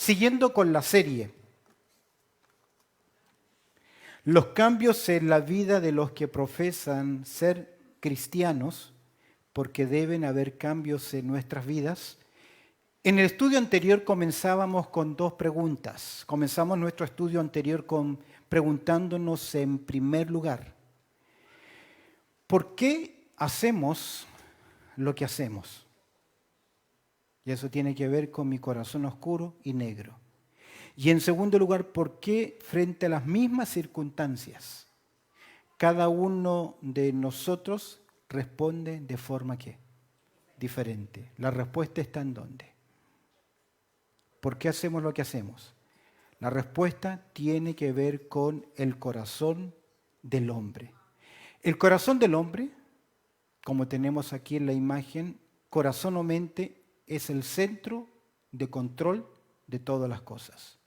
Siguiendo con la serie, los cambios en la vida de los que profesan ser cristianos, porque deben haber cambios en nuestras vidas. En el estudio anterior comenzábamos con dos preguntas. Comenzamos nuestro estudio anterior preguntándonos en primer lugar, ¿por qué hacemos lo que hacemos? Y eso tiene que ver con mi corazón oscuro y negro. Y en segundo lugar, ¿por qué frente a las mismas circunstancias cada uno de nosotros responde de forma ¿qué? Diferente? La respuesta está en ¿dónde? ¿Por qué hacemos lo que hacemos? La respuesta tiene que ver con el corazón del hombre. El corazón del hombre, como tenemos aquí en la imagen, corazón o mente es el centro de control de todas las cosas.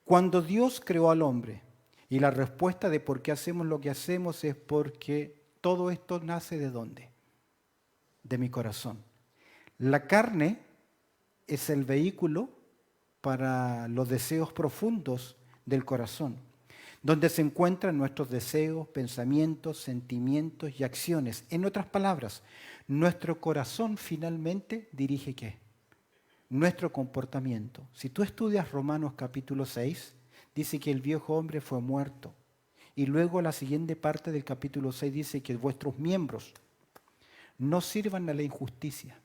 Cuando Dios creó al hombre, y la respuesta de por qué hacemos lo que hacemos es porque todo esto nace ¿de dónde? De mi corazón. La carne es el vehículo para los deseos profundos del corazón, donde se encuentran nuestros deseos, pensamientos, sentimientos y acciones. En otras palabras, nuestro corazón finalmente dirige ¿qué? Nuestro comportamiento. Si tú estudias Romanos capítulo 6, dice que el viejo hombre fue muerto. Y luego la siguiente parte del capítulo 6 dice que vuestros miembros no sirvan a la injusticia,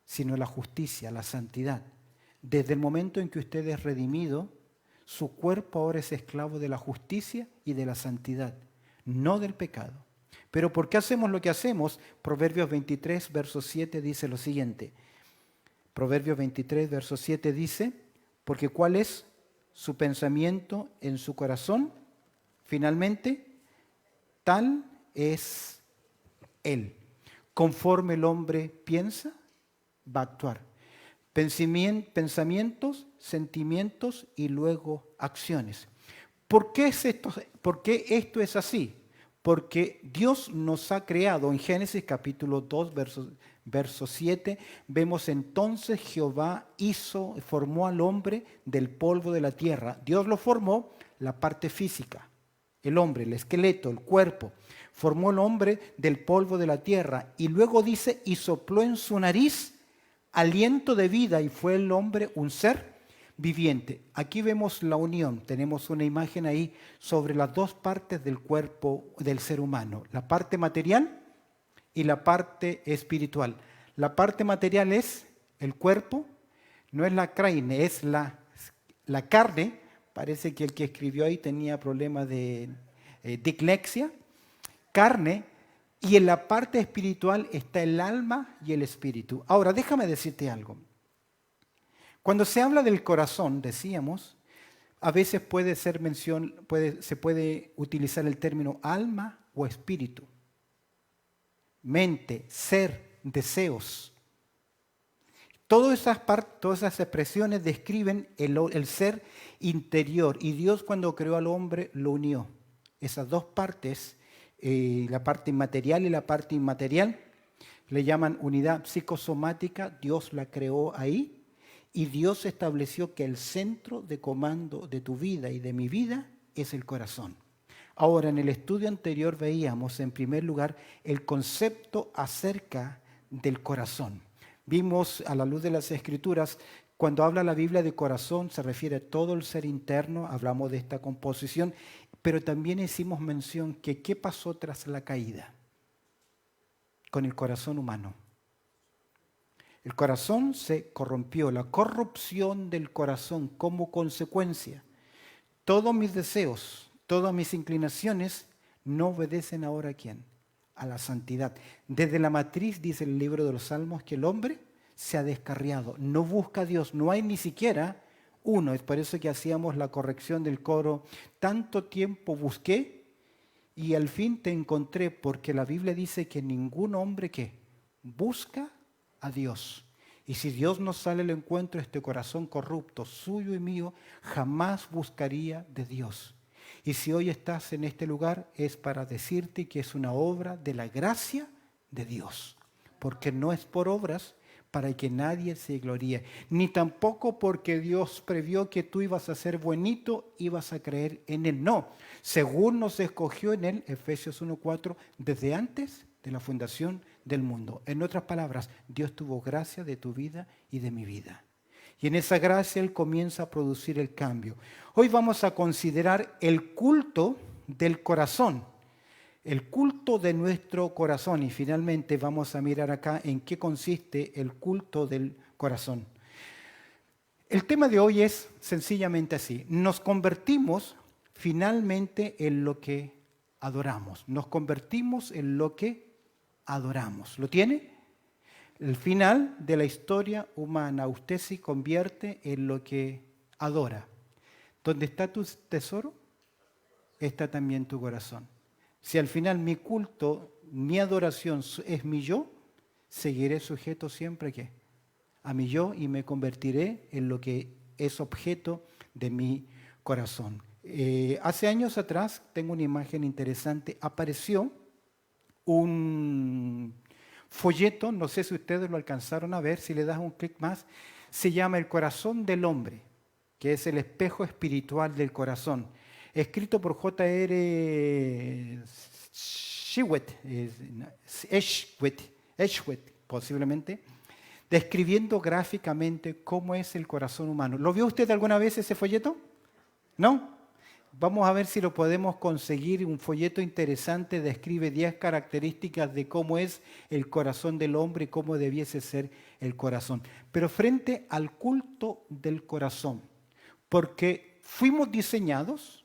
sino a la justicia, a la santidad. Desde el momento en que usted es redimido, su cuerpo ahora es esclavo de la justicia y de la santidad, no del pecado. Pero ¿por qué hacemos lo que hacemos? Proverbios 23, verso 7 dice lo siguiente. Proverbios 23, verso 7 dice, porque ¿cuál es su pensamiento en su corazón? Finalmente, tal es él. Conforme el hombre piensa, va a actuar. Pensamientos, sentimientos y luego acciones. ¿Por qué esto es así? Porque Dios nos ha creado en Génesis capítulo 2, verso 7, vemos entonces Jehová formó al hombre del polvo de la tierra. Dios lo formó, la parte física, el hombre, el esqueleto, el cuerpo. Formó al hombre del polvo de la tierra y luego dice, y sopló en su nariz aliento de vida y fue el hombre un ser viviente. Aquí vemos la unión, tenemos una imagen ahí sobre las dos partes del cuerpo del ser humano, la parte material y la parte espiritual. La parte material es el cuerpo, no es la carne, es la carne. Parece que el que escribió ahí tenía problemas de dislexia. Carne. Y en la parte espiritual está el alma y el espíritu. Ahora, déjame decirte algo. Cuando se habla del corazón, decíamos, a veces se puede utilizar el término alma o espíritu. Mente, ser, deseos. Todas esas expresiones describen el ser interior. Y Dios cuando creó al hombre lo unió. Esas dos partes, la parte inmaterial y la parte inmaterial, le llaman unidad psicosomática. Dios la creó ahí y Dios estableció que el centro de comando de tu vida y de mi vida es el corazón. Ahora, en el estudio anterior veíamos en primer lugar el concepto acerca del corazón. Vimos a la luz de las Escrituras, cuando habla la Biblia de corazón se refiere a todo el ser interno, hablamos de esta composición, pero también hicimos mención que ¿qué pasó tras la caída? Con el corazón humano. El corazón se corrompió, la corrupción del corazón como consecuencia. Todos mis deseos, todas mis inclinaciones no obedecen ahora ¿a quién? A la santidad. Desde la matriz dice el libro de los Salmos que el hombre se ha descarriado, no busca a Dios, no hay ni siquiera uno. Es por eso que hacíamos la corrección del coro. Tanto tiempo busqué y al fin te encontré, porque la Biblia dice que ningún hombre que busca a Dios. Y si Dios nos sale al encuentro, este corazón corrupto, suyo y mío, jamás buscaría de Dios. Y si hoy estás en este lugar, es para decirte que es una obra de la gracia de Dios. Porque no es por obras, para que nadie se gloríe, ni tampoco porque Dios previó que tú ibas a ser buenito, ibas a creer en Él. No, según nos escogió en Él, Efesios 1:4, desde antes de la fundación del mundo. En otras palabras, Dios tuvo gracia de tu vida y de mi vida. Y en esa gracia Él comienza a producir el cambio. Hoy vamos a considerar el culto del corazón. El culto de nuestro corazón. Y finalmente vamos a mirar acá en qué consiste el culto del corazón. El tema de hoy es sencillamente así. Nos convertimos finalmente en lo que adoramos. Nos convertimos en lo que adoramos. ¿Lo tiene? El final de la historia humana. Usted se convierte en lo que adora. Donde está tu tesoro, está también tu corazón. Si al final mi culto, mi adoración es mi yo, seguiré sujeto siempre ¿qué? A mi yo y me convertiré en lo que es objeto de mi corazón. Hace años atrás, tengo una imagen interesante, apareció un folleto, no sé si ustedes lo alcanzaron a ver, si le das un clic más, se llama El corazón del hombre, que es el espejo espiritual del corazón. Escrito por J.R. Eshwet, posiblemente, describiendo gráficamente cómo es el corazón humano. ¿Lo vio usted alguna vez ese folleto? ¿No? Vamos a ver si lo podemos conseguir. Un folleto interesante describe 10 características de cómo es el corazón del hombre y cómo debiese ser el corazón. Pero frente al culto del corazón, porque fuimos diseñados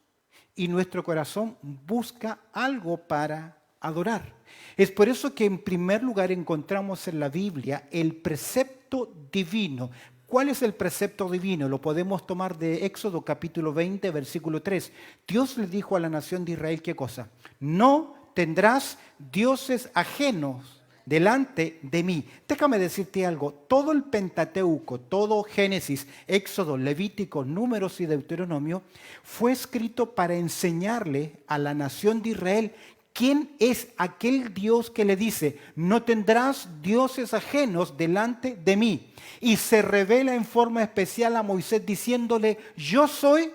y nuestro corazón busca algo para adorar. Es por eso que en primer lugar encontramos en la Biblia el precepto divino. ¿Cuál es el precepto divino? Lo podemos tomar de Éxodo capítulo 20, versículo 3. Dios le dijo a la nación de Israel, ¿qué cosa? No tendrás dioses ajenos delante de mí. Déjame decirte algo, todo el Pentateuco, todo Génesis, Éxodo, Levítico, Números y Deuteronomio fue escrito para enseñarle a la nación de Israel quién es aquel Dios que le dice, no tendrás dioses ajenos delante de mí. Y se revela en forma especial a Moisés diciéndole, yo soy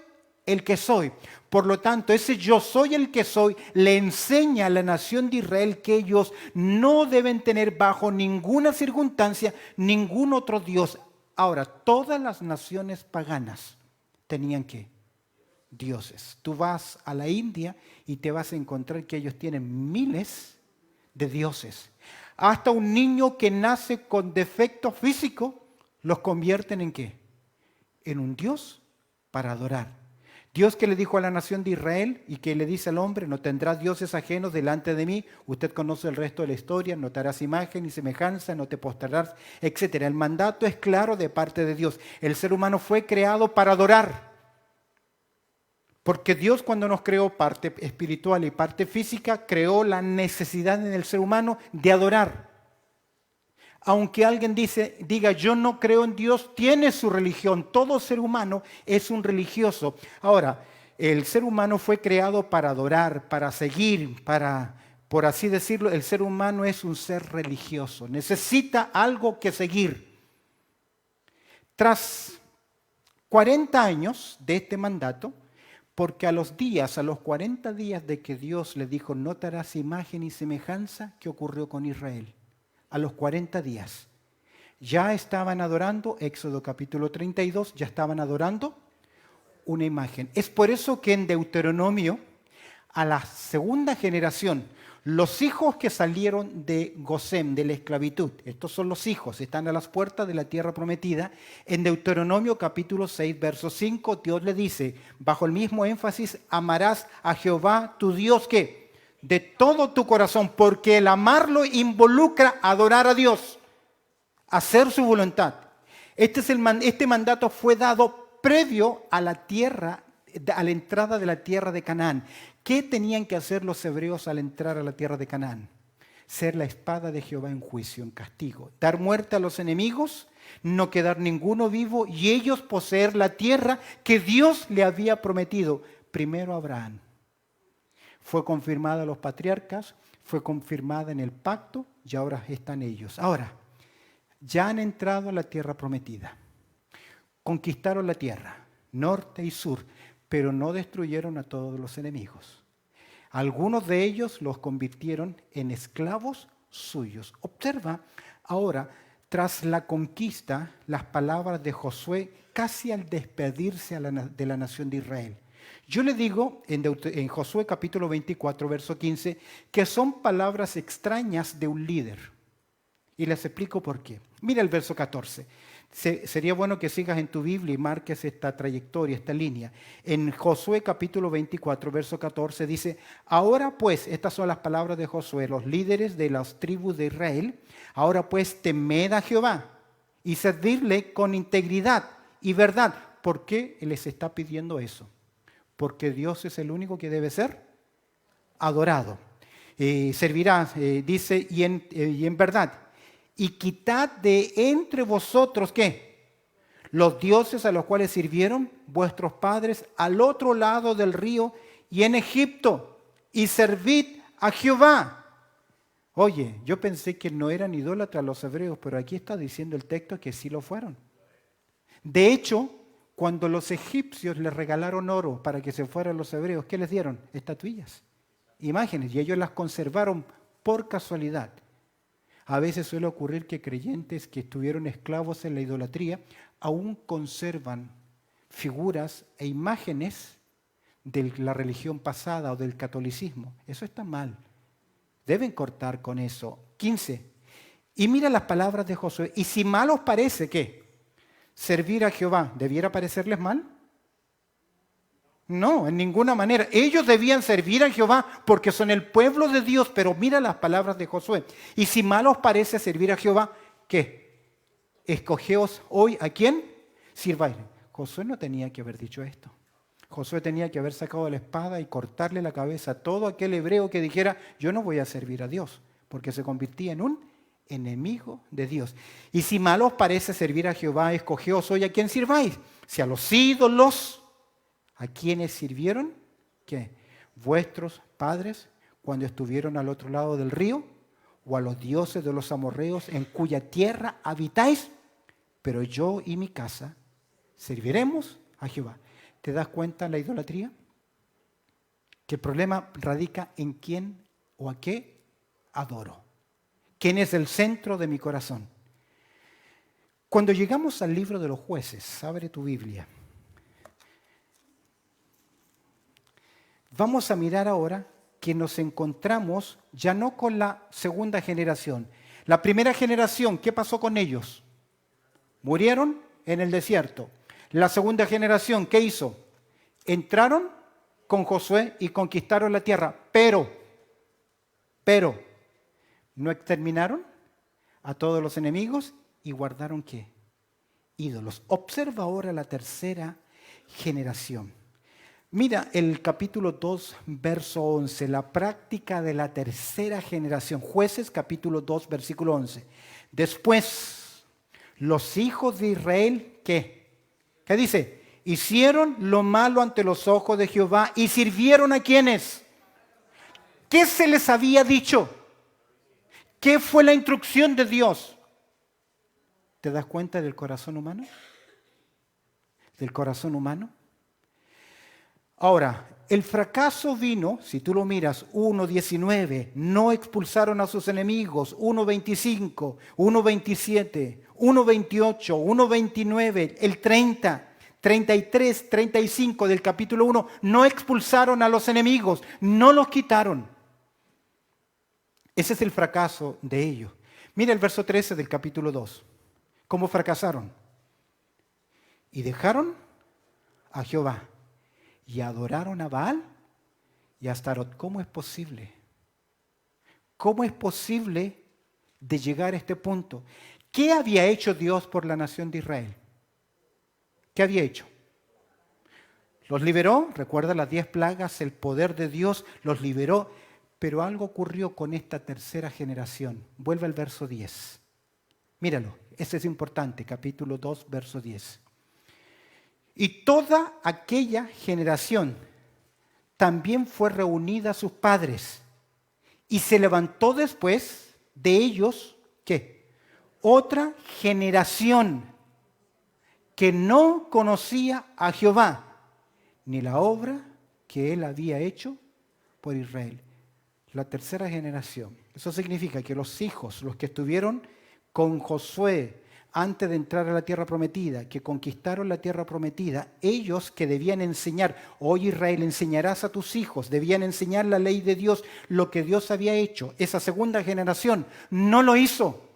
el que soy. Por lo tanto, ese yo soy el que soy le enseña a la nación de Israel que ellos no deben tener bajo ninguna circunstancia ningún otro Dios. Ahora, todas las naciones paganas tenían ¿qué? Dioses. Tú vas a la India y te vas a encontrar que ellos tienen miles de dioses. Hasta un niño que nace con defecto físico los convierten en ¿qué? En un Dios para adorar. Dios que le dijo a la nación de Israel y que le dice al hombre, no tendrás dioses ajenos delante de mí. Usted conoce el resto de la historia, no te harás imagen ni semejanza, no te postrarás, etc. El mandato es claro de parte de Dios. El ser humano fue creado para adorar. Porque Dios cuando nos creó parte espiritual y parte física, creó la necesidad en el ser humano de adorar. Aunque alguien diga, yo no creo en Dios, tiene su religión. Todo ser humano es un religioso. Ahora, el ser humano fue creado para adorar, para seguir, por así decirlo, el ser humano es un ser religioso. Necesita algo que seguir. Tras 40 años de este mandato, porque a los 40 días de que Dios le dijo, no te harás imagen y semejanza, ¿qué ocurrió con Israel? A los 40 días. Ya estaban adorando, Éxodo capítulo 32, ya estaban adorando una imagen. Es por eso que en Deuteronomio, a la segunda generación, los hijos que salieron de Gosén, de la esclavitud, estos son los hijos, están a las puertas de la tierra prometida. En Deuteronomio capítulo 6, verso 5, Dios le dice, bajo el mismo énfasis, amarás a Jehová tu Dios, ¿qué? De todo tu corazón, porque el amarlo involucra adorar a Dios, hacer su voluntad. Este mandato fue dado previo a la entrada de la tierra de Canaán. ¿Qué tenían que hacer los hebreos al entrar a la tierra de Canaán? Ser la espada de Jehová en juicio, en castigo. Dar muerte a los enemigos, no quedar ninguno vivo y ellos poseer la tierra que Dios le había prometido. Primero a Abraham. Fue confirmada a los patriarcas, fue confirmada en el pacto y ahora están ellos. Ahora, ya han entrado a la tierra prometida. Conquistaron la tierra, norte y sur, pero no destruyeron a todos los enemigos. Algunos de ellos los convirtieron en esclavos suyos. Observa ahora, tras la conquista, las palabras de Josué casi al despedirse de la nación de Israel. Yo le digo en Josué capítulo 24, verso 15, que son palabras extrañas de un líder. Y les explico por qué. Mira el verso 14. Sería bueno que sigas en tu Biblia y marques esta trayectoria, esta línea. En Josué capítulo 24, verso 14 dice: ahora pues, estas son las palabras de Josué, los líderes de las tribus de Israel, ahora pues temed a Jehová y servirle con integridad y verdad. ¿Por qué les está pidiendo eso? Porque Dios es el único que debe ser adorado. Servirá, dice, y en verdad. Y quitad de entre vosotros, ¿qué? Los dioses a los cuales sirvieron vuestros padres al otro lado del río y en Egipto, y servid a Jehová. Oye, yo pensé que no eran idólatras los hebreos, pero aquí está diciendo el texto que sí lo fueron. De hecho, cuando los egipcios les regalaron oro para que se fueran los hebreos, ¿qué les dieron? Estatuillas, imágenes, y ellos las conservaron por casualidad. A veces suele ocurrir que creyentes que estuvieron esclavos en la idolatría aún conservan figuras e imágenes de la religión pasada o del catolicismo. Eso está mal. Deben cortar con eso. 15. Y mira las palabras de Josué. Y si mal os parece, ¿qué? Servir a Jehová, ¿debiera parecerles mal? No, en ninguna manera. Ellos debían servir a Jehová porque son el pueblo de Dios, pero mira las palabras de Josué. Y si mal os parece servir a Jehová, ¿qué? Escogeos hoy a quién sirváis. Josué no tenía que haber dicho esto. Josué tenía que haber sacado la espada y cortarle la cabeza a todo aquel hebreo que dijera: yo no voy a servir a Dios, porque se convertía en un enemigo de Dios. Y si mal os parece servir a Jehová, escogeos hoy a quién sirváis. Si a los ídolos, ¿a quiénes sirvieron? ¿Qué? ¿Vuestros padres cuando estuvieron al otro lado del río? ¿O a los dioses de los amorreos en cuya tierra habitáis? Pero yo y mi casa serviremos a Jehová. ¿Te das cuenta la idolatría? Que el problema radica en quién o a qué adoro. ¿Quién es el centro de mi corazón? Cuando llegamos al libro de los Jueces, abre tu Biblia. Vamos a mirar ahora que nos encontramos ya no con la segunda generación. La primera generación, ¿qué pasó con ellos? Murieron en el desierto. La segunda generación, ¿qué hizo? Entraron con Josué y conquistaron la tierra, pero, ¿no exterminaron a todos los enemigos y guardaron qué? Ídolos. Observa ahora la tercera generación. Mira el capítulo 2, verso 11, la práctica de la tercera generación. Jueces, capítulo 2, versículo 11. Después, los hijos de Israel, ¿qué? ¿Qué dice? Hicieron lo malo ante los ojos de Jehová y sirvieron a ¿quiénes? ¿Qué se les había dicho? ¿Qué fue la instrucción de Dios? ¿Te das cuenta del corazón humano? ¿Del corazón humano? Ahora, el fracaso vino, si tú lo miras, 1:19, no expulsaron a sus enemigos, 1:25, 1:27, 1:28, 1:29, el 30, 33, 35 del capítulo 1, no expulsaron a los enemigos, no los quitaron. Ese es el fracaso de ellos. Mira el verso 13 del capítulo 2, cómo fracasaron. Y dejaron a Jehová. Y adoraron a Baal y a Astarot. ¿Cómo es posible? ¿Cómo es posible de llegar a este punto? ¿Qué había hecho Dios por la nación de Israel? ¿Qué había hecho? Los liberó, recuerda las 10 plagas, el poder de Dios los liberó, pero algo ocurrió con esta tercera generación. Vuelve al verso 10. Míralo, ese es importante, capítulo 2, verso 10. Y toda aquella generación también fue reunida a sus padres y se levantó después de ellos, ¿qué? otra generación que no conocía a Jehová, ni la obra que él había hecho por Israel. La tercera generación. Eso significa que los hijos, los que estuvieron con Josué antes de entrar a la tierra prometida, que conquistaron la tierra prometida, ellos que debían enseñar, hoy Israel, enseñarás a tus hijos, debían enseñar la ley de Dios, lo que Dios había hecho. Esa segunda generación no lo hizo.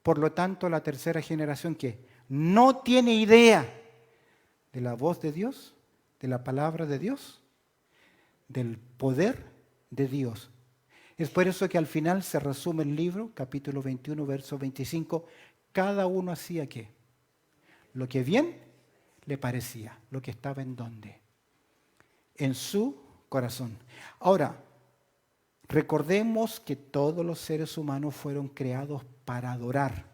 Por lo tanto, la tercera generación que no tiene idea de la voz de Dios, de la palabra de Dios, del poder de Dios. Es por eso que al final se resume el libro, capítulo 21, verso 25, cada uno hacía ¿qué? Lo que bien le parecía, lo que estaba en dónde, en su corazón. Ahora, recordemos que todos los seres humanos fueron creados para adorar.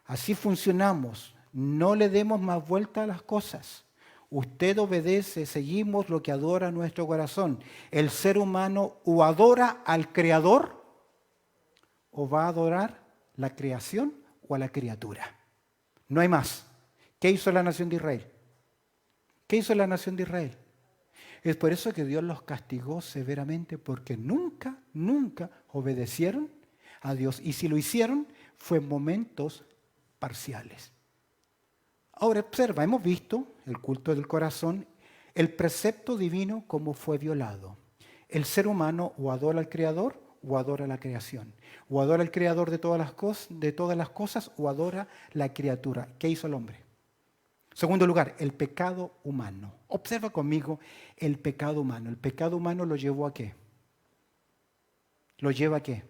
Así funcionamos, no le demos más vuelta a las cosas. Usted obedece, seguimos lo que adora nuestro corazón. El ser humano o adora al Creador o va a adorar la creación o a la criatura. No hay más. ¿Qué hizo la nación de Israel? ¿Qué hizo la nación de Israel? Es por eso que Dios los castigó severamente porque nunca obedecieron a Dios. Y si lo hicieron, fue en momentos parciales. Ahora observa, hemos visto el culto del corazón, el precepto divino como fue violado. El ser humano o adora al Creador o adora la creación. O adora al Creador de todas las cosas o adora la criatura. ¿Qué hizo el hombre? Segundo lugar, el pecado humano. Observa conmigo el pecado humano. El pecado humano lo llevó ¿a qué? ¿Lo lleva a qué?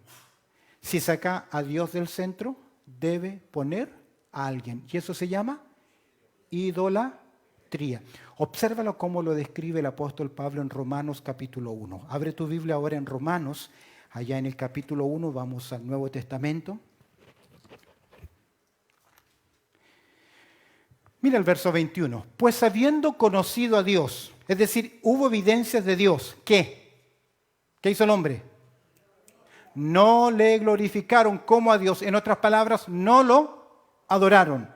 Si saca a Dios del centro, debe poner a alguien. Y eso se llama idolatría. Obsérvalo cómo lo describe el apóstol Pablo en Romanos capítulo 1. Abre tu Biblia ahora en Romanos, allá en el capítulo 1, vamos al Nuevo Testamento. Mira el verso 21. Pues habiendo conocido a Dios, es decir, hubo evidencias de Dios. ¿Qué? ¿Qué hizo el hombre? No le glorificaron como a Dios. En otras palabras, no lo adoraron.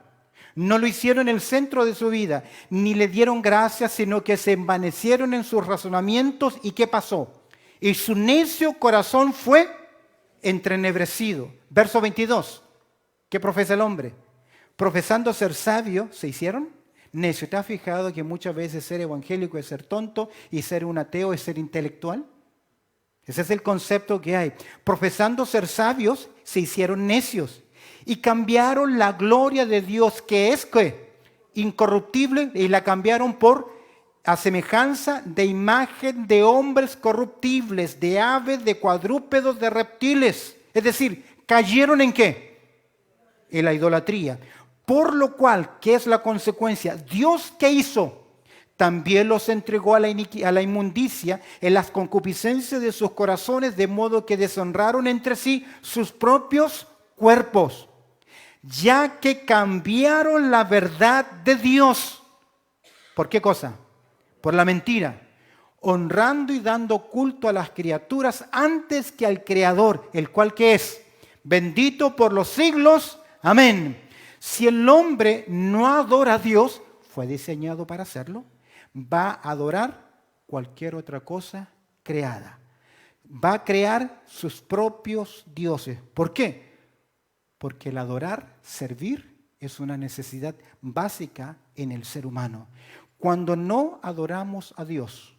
No lo hicieron en el centro de su vida, ni le dieron gracias, sino que se envanecieron en sus razonamientos. ¿Y qué pasó? Y su necio corazón fue entrenebrecido. Verso 22. ¿Qué profesa el hombre? Profesando ser sabio, ¿se hicieron? Necio. ¿Te has fijado que muchas veces ser evangélico es ser tonto y ser un ateo es ser intelectual? Ese es el concepto que hay. Profesando ser sabios, se hicieron necios. Y cambiaron la gloria de Dios, que es ¿qué? Incorruptible, y la cambiaron por a semejanza de imagen de hombres corruptibles, de aves, de cuadrúpedos, de reptiles. Es decir, ¿cayeron en qué? En la idolatría. Por lo cual, ¿qué es la consecuencia? Dios, ¿qué hizo? También los entregó a la inmundicia en las concupiscencias de sus corazones, de modo que deshonraron entre sí sus propios cuerpos, ya que cambiaron la verdad de Dios. ¿Por qué cosa? Por la mentira, honrando y dando culto a las criaturas antes que al Creador, el cual que es bendito por los siglos. Amén. Si el hombre no adora a Dios, fue diseñado para hacerlo, va a adorar cualquier otra cosa creada. Va a crear sus propios dioses. ¿Por qué? Porque el adorar, servir, es una necesidad básica en el ser humano. Cuando no adoramos a Dios,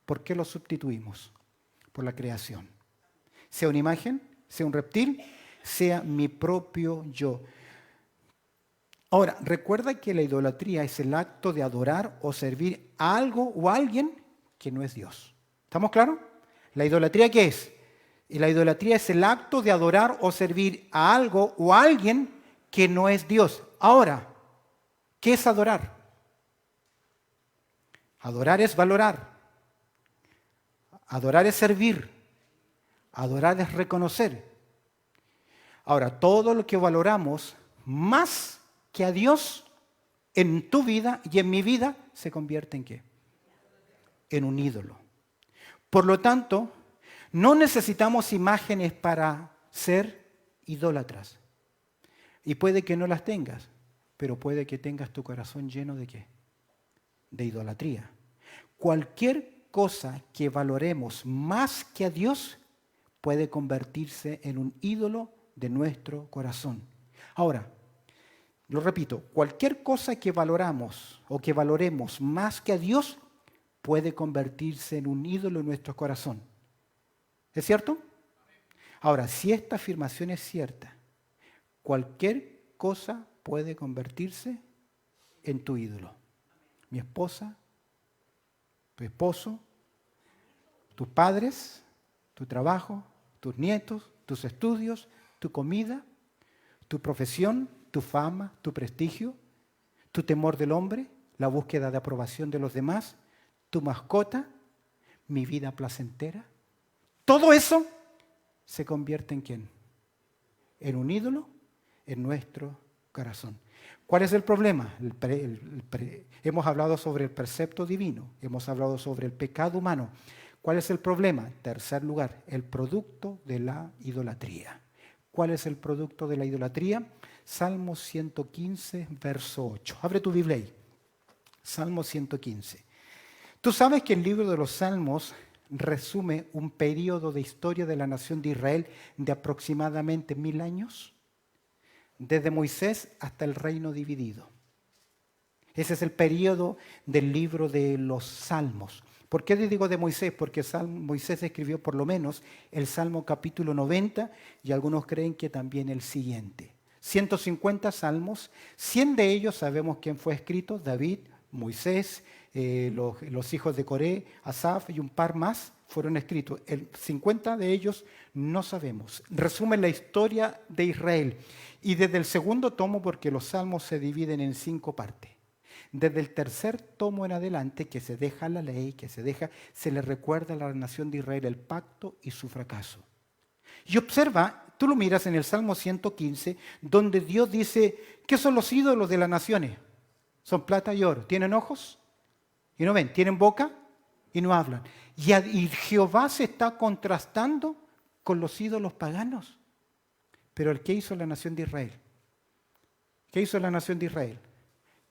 ¿por qué lo sustituimos? Por la creación. Sea una imagen, sea un reptil, sea mi propio yo. Ahora, recuerda que la idolatría es el acto de adorar o servir a algo o a alguien que no es Dios. ¿Estamos claros? ¿La idolatría qué es? Y la idolatría es el acto de adorar o servir a algo o a alguien que no es Dios. Ahora, ¿qué es adorar? Adorar es valorar. Adorar es servir. Adorar es reconocer. Ahora, todo lo que valoramos más que a Dios en tu vida y en mi vida se convierte en ¿qué? En un ídolo. Por lo tanto, no necesitamos imágenes para ser idólatras. Y puede que no las tengas, pero puede que tengas tu corazón lleno ¿de qué? De idolatría. Cualquier cosa que valoremos más que a Dios puede convertirse en un ídolo de nuestro corazón. Ahora, lo repito, cualquier cosa que valoramos o que valoremos más que a Dios puede convertirse en un ídolo en nuestro corazón. ¿Es cierto? Ahora, si esta afirmación es cierta, cualquier cosa puede convertirse en tu ídolo. Mi esposa, tu esposo, tus padres, tu trabajo, tus nietos, tus estudios, tu comida, tu profesión, tu fama, tu prestigio, tu temor del hombre, la búsqueda de aprobación de los demás, tu mascota, mi vida placentera. Todo eso se convierte ¿en quién? En un ídolo en nuestro corazón. ¿Cuál es el problema? Hemos hablado sobre el precepto divino, hemos hablado sobre el pecado humano. ¿Cuál es el problema? Tercer lugar, el producto de la idolatría. ¿Cuál es el producto de la idolatría? Salmo 115, verso 8. Abre tu Biblia ahí. Salmo 115. Tú sabes que el libro de los Salmos resume un periodo de historia de la nación de Israel de aproximadamente 1000 años, desde Moisés hasta el reino dividido. Ese es el periodo del libro de los Salmos. ¿Por qué le digo de Moisés? Porque Moisés escribió por lo menos el Salmo capítulo 90 y algunos creen que también el siguiente. 150 salmos, 100 de ellos sabemos quién fue escrito: David, Moisés, los hijos de Coré, Asaf y un par más fueron escritos. 50 de ellos no sabemos. Resumen la historia de Israel. Y desde el segundo tomo, porque los salmos se dividen en 5 partes. Desde el tercer tomo en adelante, que se deja la ley, se le recuerda a la nación de Israel el pacto y su fracaso. Y observa, tú lo miras en el Salmo 115, donde Dios dice: ¿qué son los ídolos de las naciones? Son plata y oro. ¿Tienen ojos? Y no ven. ¿Tienen boca? Y no hablan. Y Jehová se está contrastando con los ídolos paganos. Pero ¿qué hizo la nación de Israel? ¿Qué hizo la nación de Israel?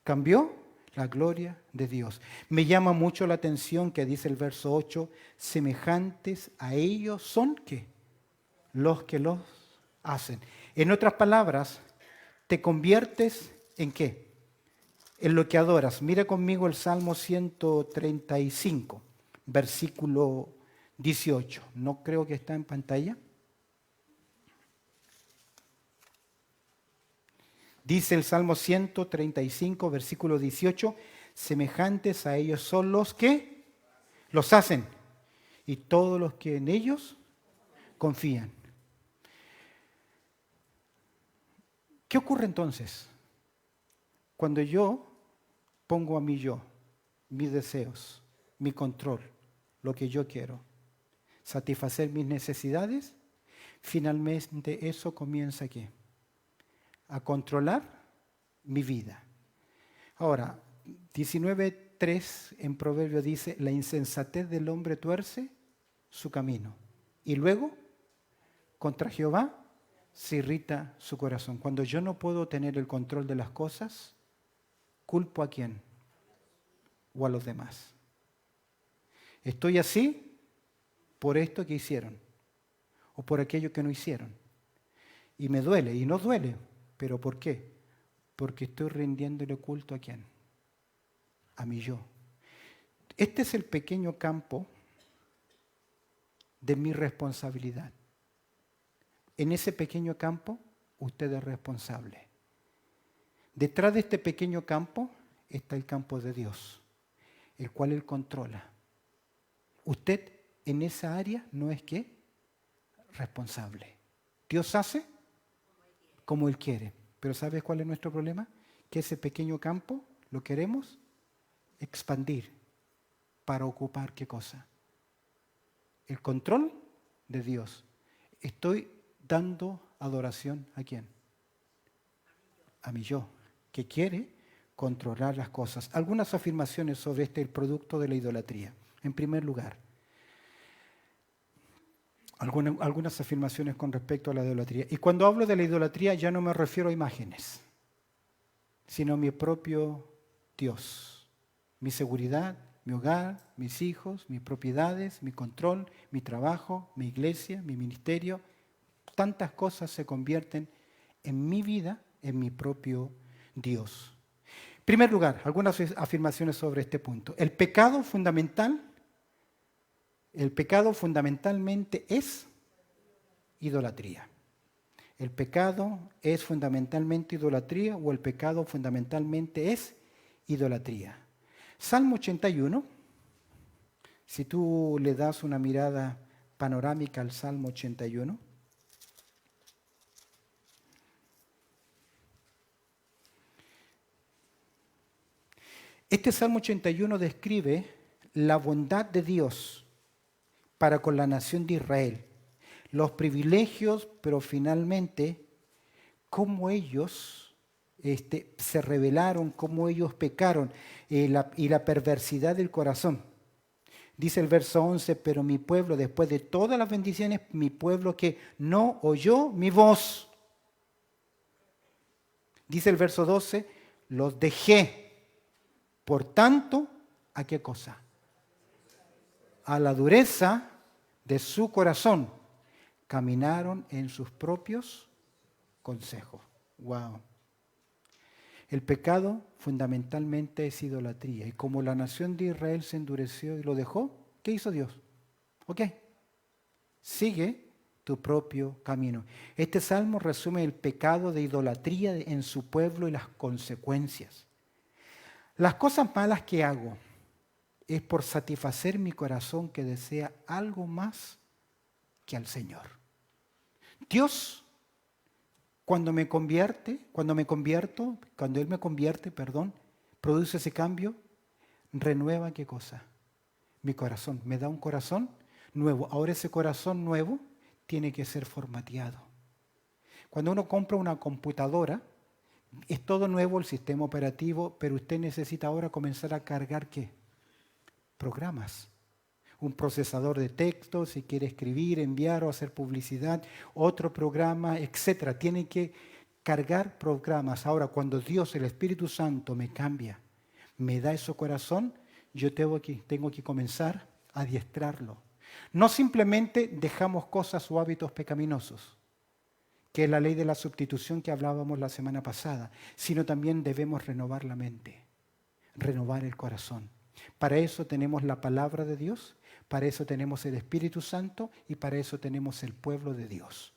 Cambió la gloria de Dios. Me llama mucho la atención que dice el verso 8, semejantes a ellos son ¿qué? Los que los hacen. En otras palabras, te conviertes ¿en qué? En lo que adoras. Mira conmigo el Salmo 135, versículo 18. No creo que está en pantalla. Dice el Salmo 135, versículo 18, semejantes a ellos son los que los hacen y todos los que en ellos confían. ¿Qué ocurre entonces? Cuando yo pongo a mí yo, mis deseos, mi control, lo que yo quiero, satisfacer mis necesidades, finalmente eso comienza aquí, a controlar mi vida. Ahora, 19:3 en Proverbio dice, la insensatez del hombre tuerce su camino. Y luego, contra Jehová se irrita su corazón. Cuando yo no puedo tener el control de las cosas, ¿culpo a quién? O a los demás. Estoy así por esto que hicieron o por aquello que no hicieron. Y me duele, y nos duele. ¿Pero por qué? Porque estoy rindiéndole culto a quién? A mi yo. Este es el pequeño campo de mi responsabilidad. En ese pequeño campo, usted es responsable. Detrás de este pequeño campo está el campo de Dios, el cual Él controla. Usted en esa área no es ¿qué? Responsable. Dios hace como Él quiere. Pero ¿sabes cuál es nuestro problema? Que ese pequeño campo lo queremos expandir para ocupar ¿qué cosa? El control de Dios. Estoy dando adoración ¿a quién? A mi yo, que quiere controlar las cosas. Algunas afirmaciones sobre el producto de la idolatría. En primer lugar, Algunas afirmaciones con respecto a la idolatría. Y cuando hablo de la idolatría ya no me refiero a imágenes, sino a mi propio Dios, mi seguridad, mi hogar, mis hijos, mis propiedades, mi control, mi trabajo, mi iglesia, mi ministerio. Tantas cosas se convierten en mi vida, en mi propio Dios. En primer lugar, algunas afirmaciones sobre este punto. El pecado fundamentalmente es idolatría. El pecado es fundamentalmente idolatría o el pecado fundamentalmente es idolatría. Salmo 81, si tú le das una mirada panorámica al Salmo 81, este Salmo 81 describe la bondad de Dios para con la nación de Israel, los privilegios, pero finalmente cómo ellos se rebelaron, cómo ellos pecaron y la perversidad del corazón. Dice el verso 11, pero mi pueblo, después de todas las bendiciones, mi pueblo que no oyó mi voz. Dice el verso 12, los dejé. Por tanto, ¿a qué cosa? A la dureza de su corazón. Caminaron en sus propios consejos. Wow. El pecado fundamentalmente es idolatría. Y como la nación de Israel se endureció y lo dejó, ¿qué hizo Dios? Ok, sigue tu propio camino. Este salmo resume el pecado de idolatría en su pueblo y las consecuencias. Las cosas malas que hago es por satisfacer mi corazón que desea algo más que al Señor. Dios, cuando Él me convierte, produce ese cambio, renueva ¿qué cosa? Mi corazón, me da un corazón nuevo. Ahora ese corazón nuevo tiene que ser formateado. Cuando uno compra una computadora, es todo nuevo el sistema operativo, pero usted necesita ahora comenzar a cargar ¿qué? Programas. Un procesador de texto, si quiere escribir, enviar o hacer publicidad, otro programa, etcétera. Tiene que cargar programas. Ahora, cuando Dios, el Espíritu Santo, me cambia, me da ese corazón, yo tengo que comenzar a adiestrarlo. No simplemente dejamos cosas o hábitos pecaminosos, que es la ley de la sustitución que hablábamos la semana pasada, sino también debemos renovar la mente, renovar el corazón. Para eso tenemos la palabra de Dios, para eso tenemos el Espíritu Santo y para eso tenemos el pueblo de Dios.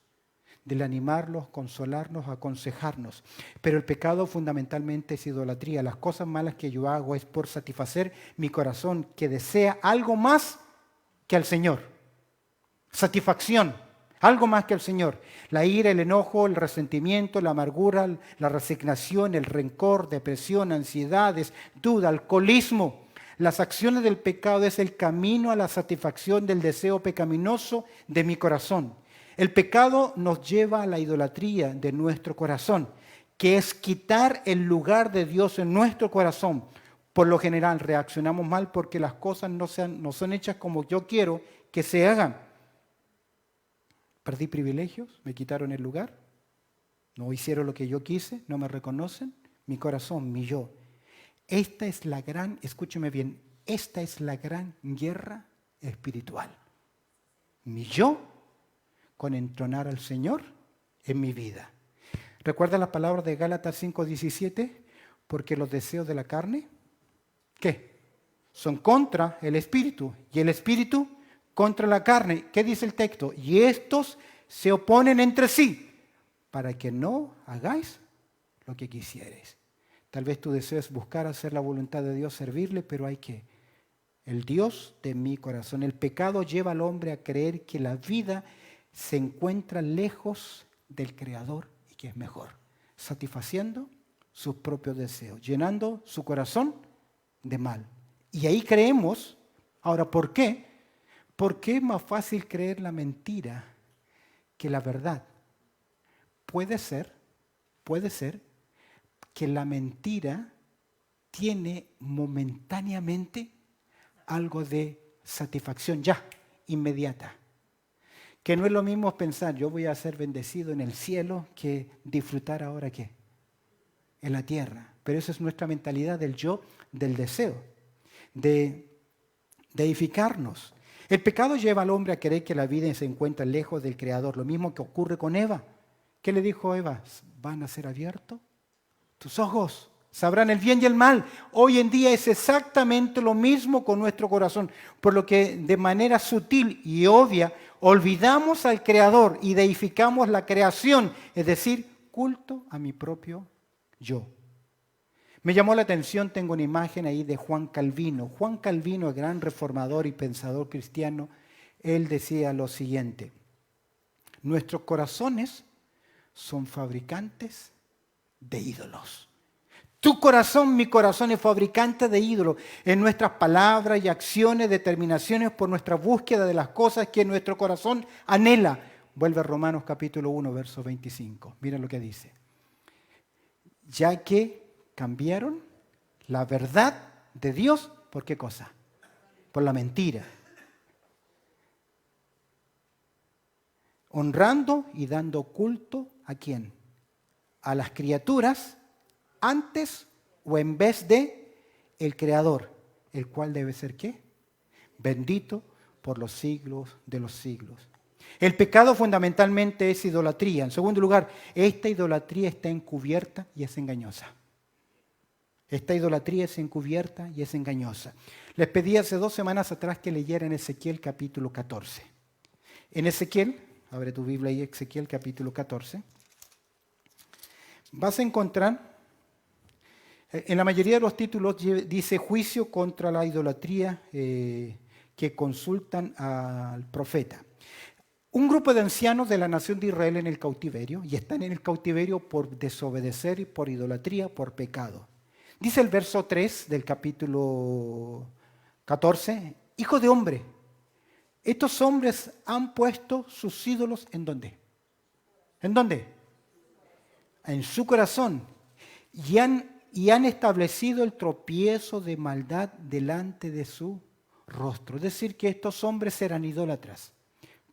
Del animarlos, consolarnos, aconsejarnos. Pero el pecado fundamentalmente es idolatría. Las cosas malas que yo hago es por satisfacer mi corazón que desea algo más que al Señor. Satisfacción, algo más que al Señor. La ira, el enojo, el resentimiento, la amargura, la resignación, el rencor, depresión, ansiedades, duda, alcoholismo. Las acciones del pecado es el camino a la satisfacción del deseo pecaminoso de mi corazón. El pecado nos lleva a la idolatría de nuestro corazón, que es quitar el lugar de Dios en nuestro corazón. Por lo general reaccionamos mal porque las cosas no son hechas como yo quiero que se hagan. Perdí privilegios, me quitaron el lugar, no hicieron lo que yo quise, no me reconocen, mi corazón, mi yo. Escúcheme bien, esta es la gran guerra espiritual. Mi yo con entronar al Señor en mi vida. ¿Recuerda las palabras de Gálatas 5:17? Porque los deseos de la carne, ¿qué? Son contra el espíritu y el espíritu contra la carne. ¿Qué dice el texto? Y estos se oponen entre sí para que no hagáis lo que quisierais. Tal vez tu deseo es buscar hacer la voluntad de Dios, servirle, pero hay que. El Dios de mi corazón. El pecado lleva al hombre a creer que la vida se encuentra lejos del Creador y que es mejor, satisfaciendo sus propios deseos, llenando su corazón de mal. Y ahí creemos. Ahora, ¿por qué? Porque es más fácil creer la mentira que la verdad. Puede ser que la mentira tiene momentáneamente algo de satisfacción ya, inmediata. Que no es lo mismo pensar, yo voy a ser bendecido en el cielo, que disfrutar ahora ¿qué? En la tierra. Pero esa es nuestra mentalidad del yo, del deseo, de edificarnos. El pecado lleva al hombre a creer que la vida se encuentra lejos del Creador. Lo mismo que ocurre con Eva. ¿Qué le dijo Eva? ¿Van a ser abiertos tus ojos? Sabrán el bien y el mal. Hoy en día es exactamente lo mismo con nuestro corazón. Por lo que de manera sutil y obvia olvidamos al Creador y deificamos la creación. Es decir, culto a mi propio yo. Me llamó la atención, tengo una imagen ahí de Juan Calvino. Juan Calvino, el gran reformador y pensador cristiano, él decía lo siguiente: nuestros corazones son fabricantes de ídolos. Tu corazón, mi corazón es fabricante de ídolos en nuestras palabras y acciones, determinaciones por nuestra búsqueda de las cosas que nuestro corazón anhela. Vuelve a Romanos capítulo 1, verso 25. Mira lo que dice. Ya que cambiaron la verdad de Dios, ¿por qué cosa? Por la mentira. Honrando y dando culto ¿a quién? A las criaturas antes o en vez de el Creador, el cual debe ser ¿qué? Bendito por los siglos de los siglos. El pecado fundamentalmente es idolatría. En segundo lugar, esta idolatría está encubierta y es engañosa. Esta idolatría es encubierta y es engañosa. Les pedí hace 2 semanas atrás que leyeran Ezequiel capítulo 14. En Ezequiel, abre tu Biblia ahí, Ezequiel capítulo 14, vas a encontrar, en la mayoría de los títulos dice juicio contra la idolatría que consultan al profeta. Un grupo de ancianos de la nación de Israel en el cautiverio, y están en el cautiverio por desobedecer y por idolatría, por pecado. Dice el verso 3 del capítulo 14, hijo de hombre, estos hombres han puesto sus ídolos ¿en dónde? ¿En dónde? En su corazón. Y han establecido el tropiezo de maldad delante de su rostro. Es decir, que estos hombres eran idólatras,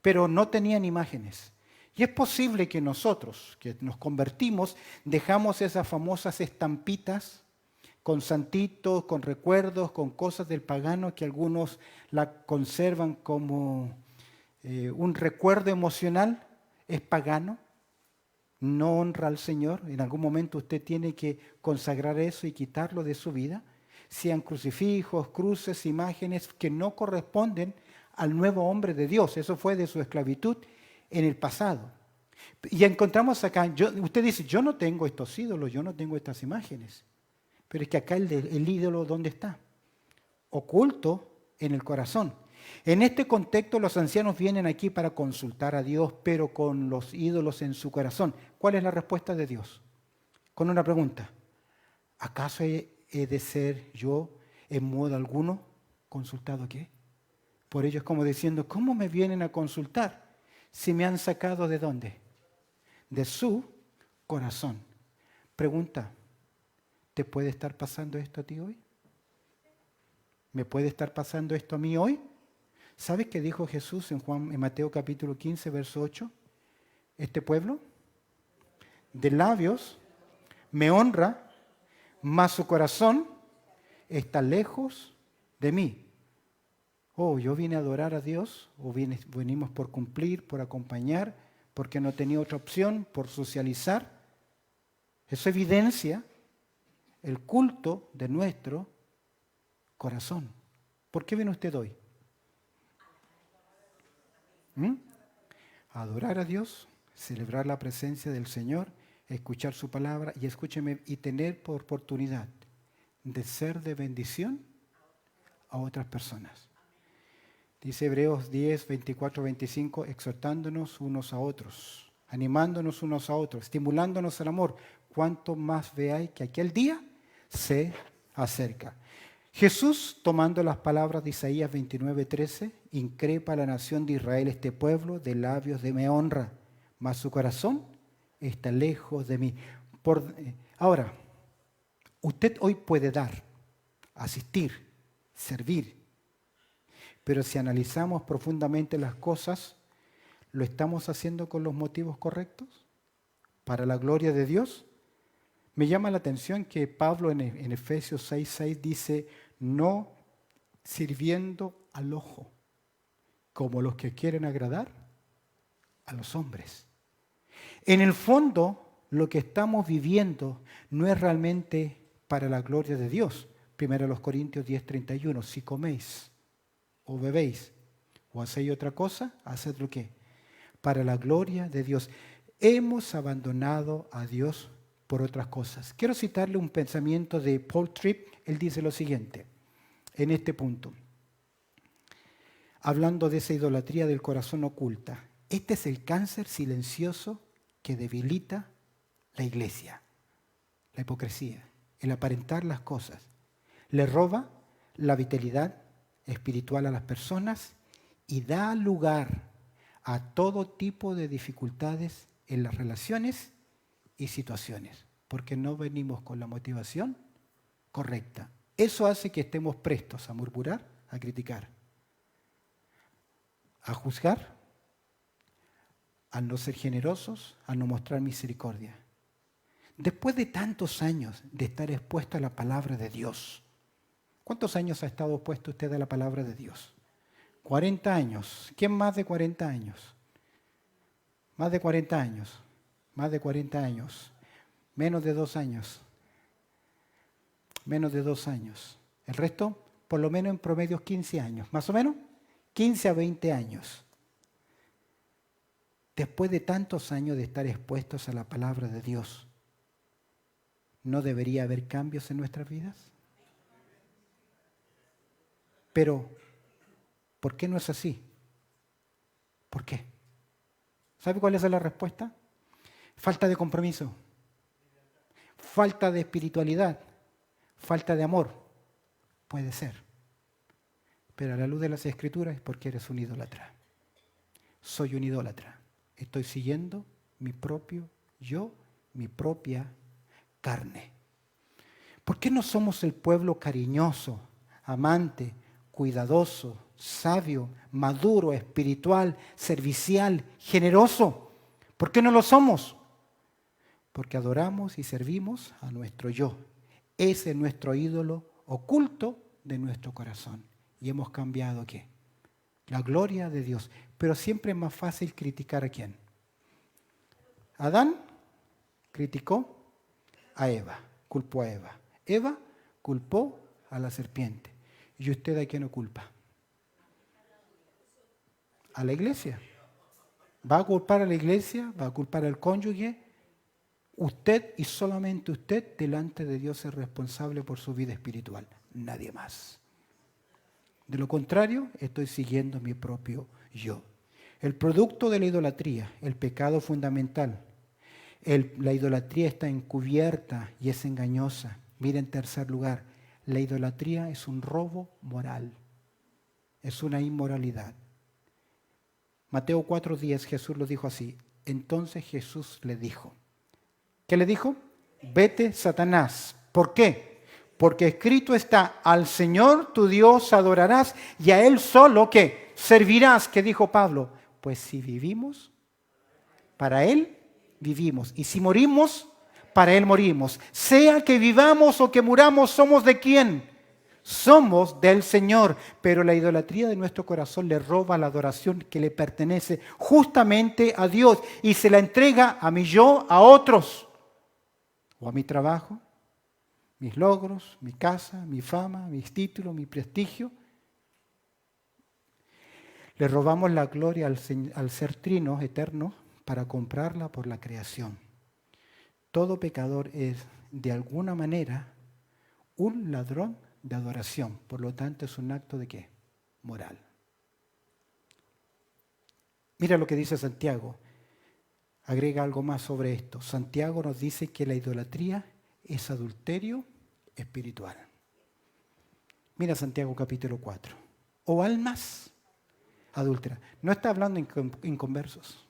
pero no tenían imágenes. Y es posible que nosotros, que nos convertimos, dejamos esas famosas estampitas con santitos, con recuerdos, con cosas del pagano que algunos la conservan como un recuerdo emocional. Es pagano, no honra al Señor. En algún momento usted tiene que consagrar eso y quitarlo de su vida. Sean crucifijos, cruces, imágenes que no corresponden al nuevo hombre de Dios. Eso fue de su esclavitud en el pasado. Y encontramos acá, usted dice, yo no tengo estos ídolos, yo no tengo estas imágenes. Pero es que acá el ídolo, ¿dónde está? Oculto en el corazón. En este contexto los ancianos vienen aquí para consultar a Dios, pero con los ídolos en su corazón. ¿Cuál es la respuesta de Dios? Con una pregunta. ¿Acaso he de ser yo en modo alguno consultado qué? Por ello es como diciendo, ¿cómo me vienen a consultar si me han sacado de dónde? De su corazón. Pregunta, ¿te puede estar pasando esto a ti hoy? ¿Me puede estar pasando esto a mí hoy? ¿Sabes qué dijo Jesús en Mateo capítulo 15, verso 8? Este pueblo de labios me honra, mas su corazón está lejos de mí. Oh, yo vine a adorar a Dios, o venimos por cumplir, por acompañar, porque no tenía otra opción, por socializar. Eso evidencia el culto de nuestro corazón. ¿Por qué viene usted hoy? Adorar a Dios, celebrar la presencia del Señor, escuchar su palabra y escúcheme, y tener por oportunidad de ser de bendición a otras personas. Dice Hebreos 10, 24, 25, exhortándonos unos a otros, animándonos unos a otros, estimulándonos al amor, cuanto más veáis que aquel día se acerca. Jesús, tomando las palabras de Isaías 29, 13, increpa a la nación de Israel, este pueblo de labios de me honra, mas su corazón está lejos de mí. Ahora, usted hoy puede dar, asistir, servir, pero si analizamos profundamente las cosas, ¿Lo estamos haciendo con los motivos correctos? ¿Para la gloria de Dios? Me llama la atención que Pablo en Efesios 6:6 dice, no sirviendo al ojo, como los que quieren agradar a los hombres. En el fondo, lo que estamos viviendo no es realmente para la gloria de Dios. 1 Corintios 10:31, si coméis o bebéis o hacéis otra cosa, hacedlo ¿qué? Para la gloria de Dios. Hemos abandonado a Dios por otras cosas. Quiero citarle un pensamiento de Paul Tripp. Él dice lo siguiente, en este punto, hablando de esa idolatría del corazón oculta. Este es el cáncer silencioso que debilita la iglesia, la hipocresía, el aparentar las cosas. Le roba la vitalidad espiritual a las personas y da lugar a todo tipo de dificultades en las relaciones y situaciones, porque no venimos con la motivación correcta. Eso hace que estemos prestos a murmurar, a criticar, a juzgar, a no ser generosos, a no mostrar misericordia. Después de tantos años de estar expuesto a la palabra de Dios, ¿cuántos años ha estado expuesto usted a la palabra de Dios? 40 años. ¿Quién más de 40 años? Más de 40 años. Más de 40 años. Menos de 2 años. Menos de 2 años. El resto, por lo menos en promedio 15 años. Más o menos, 15 a 20 años. Después de tantos años de estar expuestos a la palabra de Dios, ¿no debería haber cambios en nuestras vidas? Pero, ¿por qué no es así? ¿Por qué? ¿Sabe cuál es la respuesta? Falta de compromiso, falta de espiritualidad, falta de amor. Puede ser. Pero a la luz de las Escrituras es porque eres un idólatra. Soy un idólatra. Estoy siguiendo mi propio yo, mi propia carne. ¿Por qué no somos el pueblo cariñoso, amante, cuidadoso, sabio, maduro, espiritual, servicial, generoso? ¿Por qué no lo somos? Porque adoramos y servimos a nuestro yo. Ese es nuestro ídolo oculto de nuestro corazón. Y hemos cambiado ¿qué? La gloria de Dios. Pero siempre es más fácil criticar ¿a quién? Adán criticó a Eva, culpó a Eva. Eva culpó a la serpiente. ¿Y usted a quién no culpa? A la iglesia. ¿Va a culpar a la iglesia? ¿Va a culpar al cónyuge? Usted y solamente usted delante de Dios es responsable por su vida espiritual. Nadie más. De lo contrario, estoy siguiendo mi propio yo. El producto de la idolatría, el pecado fundamental. La idolatría está encubierta y es engañosa. Mira, en tercer lugar, la idolatría es un robo moral. Es una inmoralidad. Mateo 4:10, Jesús lo dijo así. Entonces Jesús le dijo. ¿Qué le dijo? Vete, Satanás. ¿Por qué? Porque escrito está, al Señor tu Dios adorarás y a Él solo, ¿qué? Servirás, que dijo Pablo. Pues si vivimos, para Él vivimos. Y si morimos, para Él morimos. Sea que vivamos o que muramos, ¿somos de quién? Somos del Señor. Pero la idolatría de nuestro corazón le roba la adoración que le pertenece justamente a Dios y se la entrega a mi yo, a otros, o a mi trabajo, mis logros, mi casa, mi fama, mis títulos, mi prestigio. Le robamos la gloria al ser trino eterno para comprarla por la creación. Todo pecador es, de alguna manera, un ladrón de adoración. Por lo tanto, es un acto de ¿qué? Moral. Mira lo que dice Santiago. Agrega algo más sobre esto. Santiago nos dice que la idolatría es adulterio espiritual. Mira Santiago capítulo 4. O almas adúlteras. No está hablando inconversos.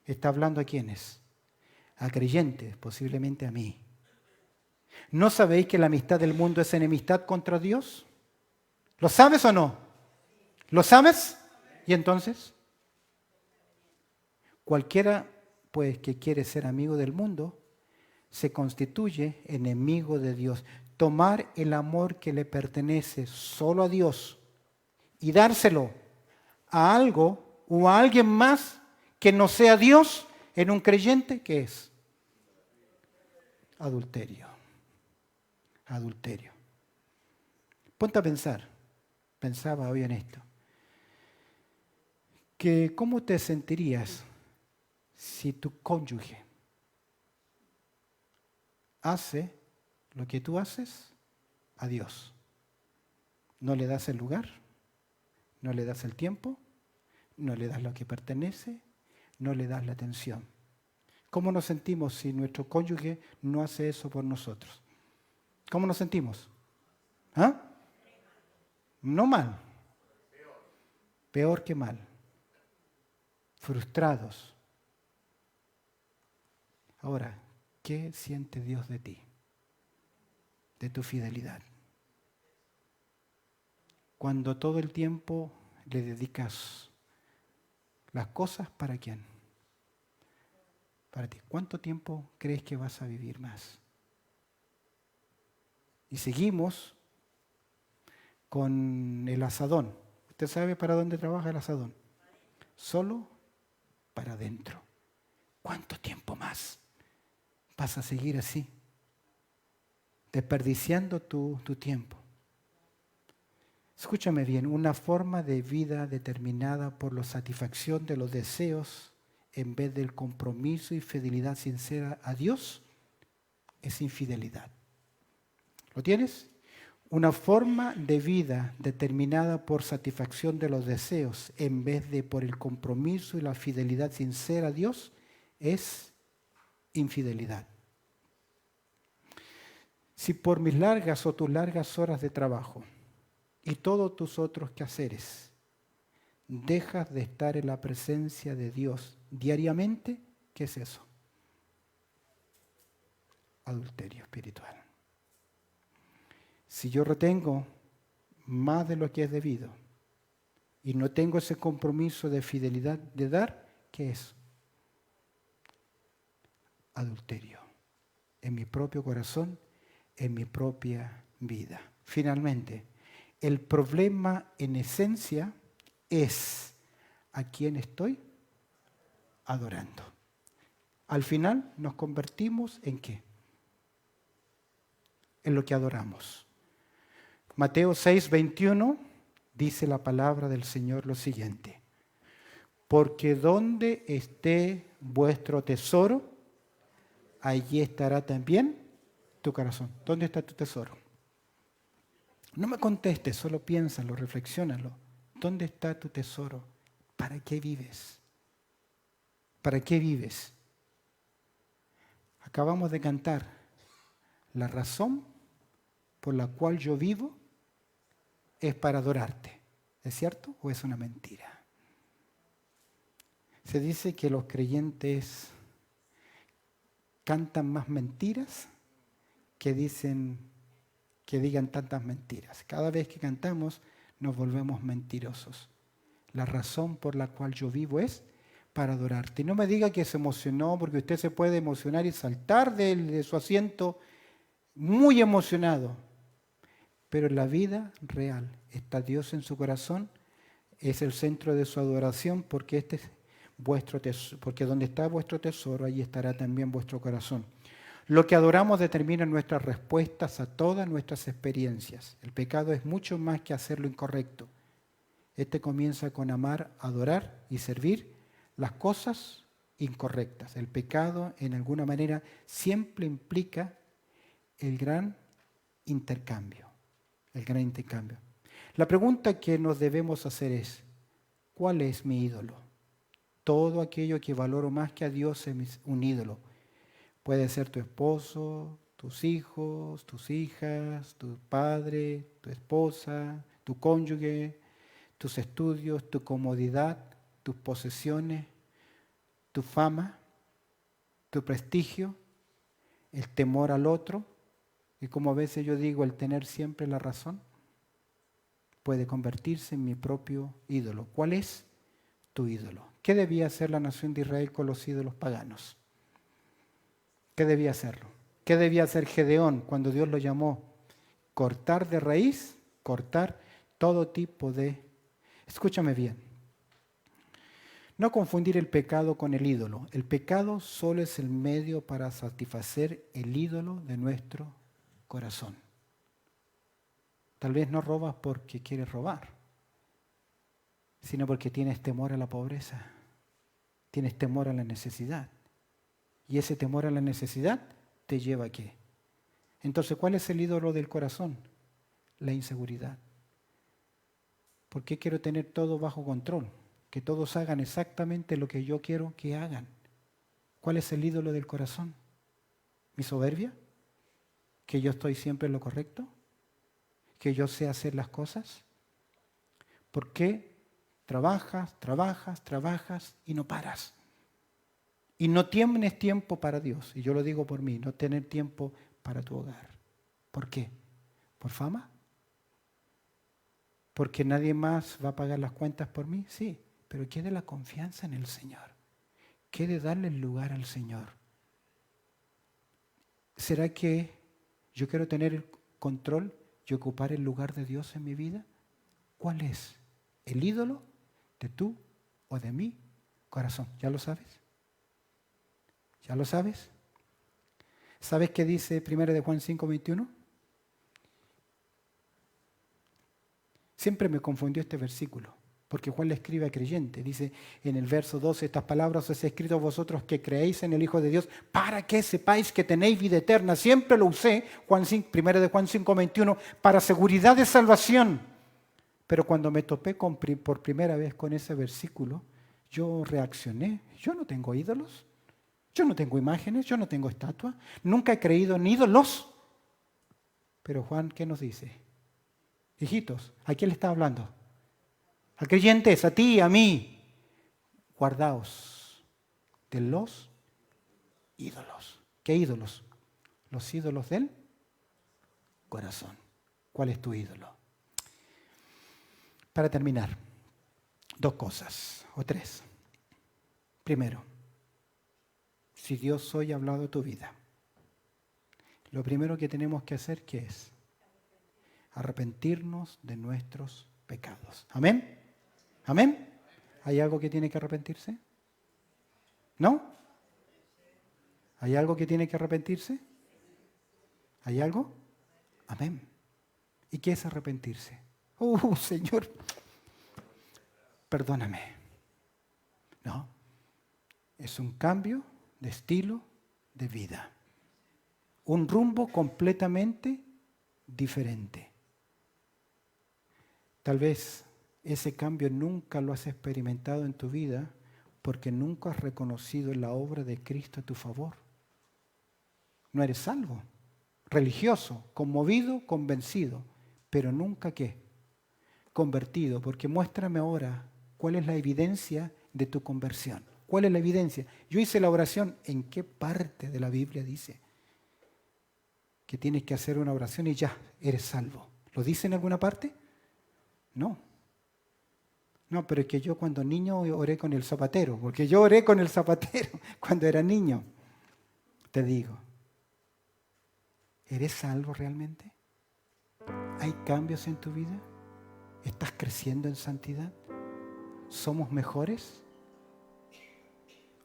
Está hablando a quiénes. A creyentes, posiblemente a mí. ¿No sabéis que la amistad del mundo es enemistad contra Dios? ¿Lo sabes o no? ¿Lo sabes? ¿Y entonces? Cualquiera, pues, que quiere ser amigo del mundo, se constituye enemigo de Dios. Tomar el amor que le pertenece solo a Dios y dárselo a algo o a alguien más que no sea Dios en un creyente, ¿qué es? Adulterio. Adulterio. Ponte a pensar, pensaba hoy en esto, que ¿cómo te sentirías si tu cónyuge hace lo que tú haces a Dios? No le das el lugar, no le das el tiempo, no le das lo que pertenece, no le das la atención. ¿Cómo nos sentimos si nuestro cónyuge no hace eso por nosotros? ¿Cómo nos sentimos? ¿Ah? No mal, peor que mal, frustrados. Ahora, ¿qué siente Dios de ti? De tu fidelidad. Cuando todo el tiempo le dedicas las cosas, ¿para quién? Para ti. ¿Cuánto tiempo crees que vas a vivir más? Y seguimos con el asadón. ¿Usted sabe para dónde trabaja el asadón? Solo para adentro. ¿Cuánto tiempo más vas a seguir así? Desperdiciando tu tiempo. Escúchame bien, una forma de vida determinada por la satisfacción de los deseos en vez del compromiso y fidelidad sincera a Dios es infidelidad. ¿Lo tienes? Una forma de vida determinada por satisfacción de los deseos en vez de por el compromiso y la fidelidad sincera a Dios es infidelidad. Si por mis largas o tus largas horas de trabajo y todos tus otros quehaceres dejas de estar en la presencia de Dios diariamente, ¿qué es eso? Adulterio espiritual. Si yo retengo más de lo que es debido y no tengo ese compromiso de fidelidad de dar, ¿qué es? Adulterio. En mi propio corazón, en mi propia vida. Finalmente, el problema en esencia es a quién estoy adorando. Al final nos convertimos en ¿qué? En lo que adoramos. Mateo 6:21 dice la palabra del Señor lo siguiente: porque donde esté vuestro tesoro, allí estará también tu corazón. ¿Dónde está tu tesoro? No me contestes, solo piénsalo, reflexiónalo. ¿Dónde está tu tesoro? ¿Para qué vives? ¿Para qué vives? Acabamos de cantar la razón por la cual yo vivo es para adorarte. ¿Es cierto o es una mentira? Se dice que los creyentes cantan más mentiras que digan tantas mentiras. Cada vez que cantamos nos volvemos mentirosos. La razón por la cual yo vivo es para adorarte. Y no me diga que se emocionó, porque usted se puede emocionar y saltar de su asiento muy emocionado. Pero en la vida real está Dios en su corazón, es el centro de su adoración, porque este es vuestro tesoro, porque donde está vuestro tesoro, allí estará también vuestro corazón. Lo que adoramos determina nuestras respuestas a todas nuestras experiencias. El pecado es mucho más que hacer lo incorrecto. Este comienza con amar, adorar y servir las cosas incorrectas. El pecado, en alguna manera, siempre implica el gran intercambio. El gran intercambio. La pregunta que nos debemos hacer es: ¿cuál es mi ídolo? Todo aquello que valoro más que a Dios es un ídolo. Puede ser tu esposo, tus hijos, tus hijas, tu padre, tu esposa, tu cónyuge, tus estudios, tu comodidad, tus posesiones, tu fama, tu prestigio, el temor al otro, y como a veces yo digo, el tener siempre la razón, puede convertirse en mi propio ídolo. ¿Cuál es tu ídolo? ¿Qué debía hacer la nación de Israel con los ídolos paganos? ¿Qué debía hacerlo? ¿Qué debía hacer Gedeón cuando Dios lo llamó? Cortar de raíz, cortar todo tipo de... Escúchame bien. No confundir el pecado con el ídolo. El pecado solo es el medio para satisfacer el ídolo de nuestro corazón. Tal vez no robas porque quieres robar, sino porque tienes temor a la pobreza, tienes temor a la necesidad. Y ese temor a la necesidad te lleva a ¿qué? Entonces, ¿cuál es el ídolo del corazón? La inseguridad. ¿Por qué quiero tener todo bajo control? Que todos hagan exactamente lo que yo quiero que hagan. ¿Cuál es el ídolo del corazón? ¿Mi soberbia? ¿Que yo estoy siempre en lo correcto? ¿Que yo sé hacer las cosas? ¿Por qué trabajas y no paras? Y no tienes tiempo para Dios. Y yo lo digo por mí, no tener tiempo para tu hogar. ¿Por qué? ¿Por fama? ¿Porque nadie más va a pagar las cuentas por mí? Sí, pero quede la confianza en el Señor. Quede darle el lugar al Señor. ¿Será que yo quiero tener el control y ocupar el lugar de Dios en mi vida? ¿Cuál es? ¿El ídolo de tú o de mi corazón? ¿Ya lo sabes? ¿Ya lo sabes? ¿Sabes qué dice 1 de Juan 5:21? Siempre me confundió este versículo, porque Juan le escribe a creyente. Dice en el verso 12, estas palabras os he escrito a vosotros que creéis en el Hijo de Dios, para que sepáis que tenéis vida eterna. Siempre lo usé, 1 de Juan 5:21, para seguridad de salvación. Pero cuando me topé por primera vez con ese versículo, yo reaccioné. Yo no tengo ídolos. Yo no tengo imágenes, yo no tengo estatuas, nunca he creído en ídolos. Pero Juan, ¿qué nos dice? Hijitos, ¿a quién le está hablando? A creyentes, a ti, a mí. Guardaos de los ídolos. ¿Qué ídolos? Los ídolos del corazón. ¿Cuál es tu ídolo? Para terminar, 2 cosas o 3. Primero, si Dios hoy ha hablado de tu vida, lo primero que tenemos que hacer, ¿qué es? Arrepentirnos de nuestros pecados. ¿Amén? ¿Amén? ¿Hay algo que tiene que arrepentirse? ¿No? ¿Hay algo que tiene que arrepentirse? ¿Hay algo? Amén. ¿Y qué es arrepentirse? Señor, perdóname. No, es un cambio de estilo de vida. Un rumbo completamente diferente. Tal vez ese cambio nunca lo has experimentado en tu vida porque nunca has reconocido la obra de Cristo a tu favor. No eres salvo, religioso, conmovido, convencido, pero nunca ¿qué? Convertido, porque muéstrame ahora cuál es la evidencia de tu conversión. ¿Cuál es la evidencia? Yo hice la oración. ¿En qué parte de la Biblia dice que tienes que hacer una oración y ya eres salvo? ¿Lo dice en alguna parte? No. No, pero es que yo cuando niño oré con el zapatero, porque yo oré con el zapatero cuando era niño. Te digo, ¿eres salvo realmente? ¿Hay cambios en tu vida? ¿Estás creciendo en santidad? ¿Somos mejores?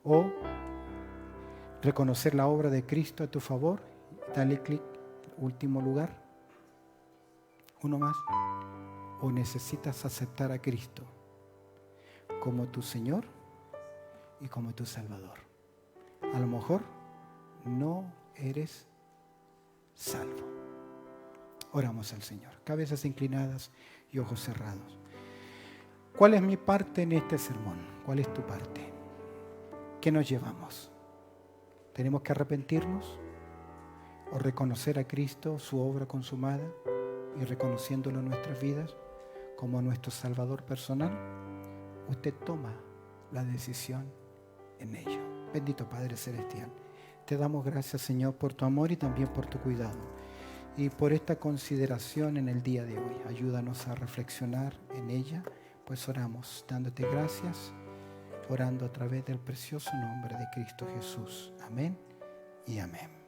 ¿O reconocer la obra de Cristo a tu favor? Dale clic, último lugar. Uno más. ¿O necesitas aceptar a Cristo como tu Señor y como tu Salvador? A lo mejor no eres salvo. Oramos al Señor. Cabezas inclinadas y ojos cerrados. ¿Cuál es mi parte en este sermón? ¿Cuál es tu parte? ¿Qué nos llevamos? ¿Tenemos que arrepentirnos o reconocer a Cristo, su obra consumada y reconociéndolo en nuestras vidas como nuestro Salvador personal? Usted toma la decisión en ello. Bendito Padre Celestial, te damos gracias, Señor, por tu amor y también por tu cuidado y por esta consideración en el día de hoy. Ayúdanos a reflexionar en ella, pues oramos dándote gracias orando a través del precioso nombre de Cristo Jesús. Amén y amén.